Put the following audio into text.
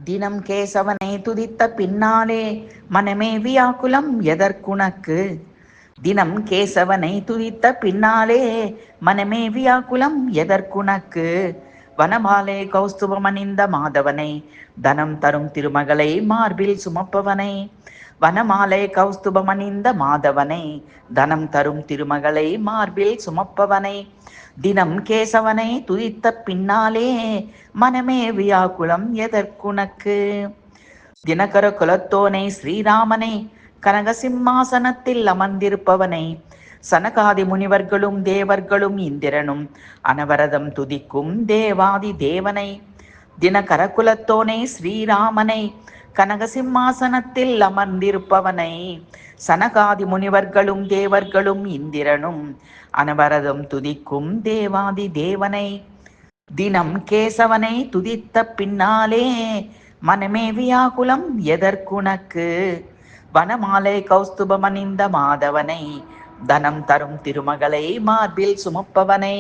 தினம் கேசவனை துதித்த பின்னாலே மனமே வியாக்குலம் எதற்குனக்கு. தினம் கேசவனை துதித்த பின்னாலே மனமே வியாக்குலம் எதற்குனக்கு. வனமாலை கௌஸ்துபமணிந்த மாதவனை தனம் தரும் திருமகளை மார்பில் சுமப்பவனை. வனமாலை கௌஸ்துபமணிந்த மாதவனை தனம் தரும் திருமகளை மார்பில் சுமப்பவனை. தினம் கேசவனை துதித்த பின்னாலே மனமே வியாக்குலம் எதற்குனக்கு. தினகர குலத்தோனை ஸ்ரீராமனை கனகசிம்மாசனத்தில் அமர்ந்திருப்பவனை சனகாதி முனிவர்களும் தேவர்களும் இந்திரனும் அனவரதம் துதிக்கும் தேவாதி தேவனை. தினகர குலத்தோனை ஸ்ரீராமனை கனகசிம்மாசனத்தில் அமர்ந்திருப்பவனை சனகாதி முனிவர்களும் தேவர்களும் இந்திரனும் அனவரதம் துதிக்கும் தேவாதி தேவனை. தினம் கேசவனை துதித்த பின்னாலே மனமே வியாக்குலம் எதற்குனக்கு. வனமாலை கௌஸ்துபமணிந்த மாதவனை தனம் தரும் திருமகளை மார்பில் சுமப்பவனை.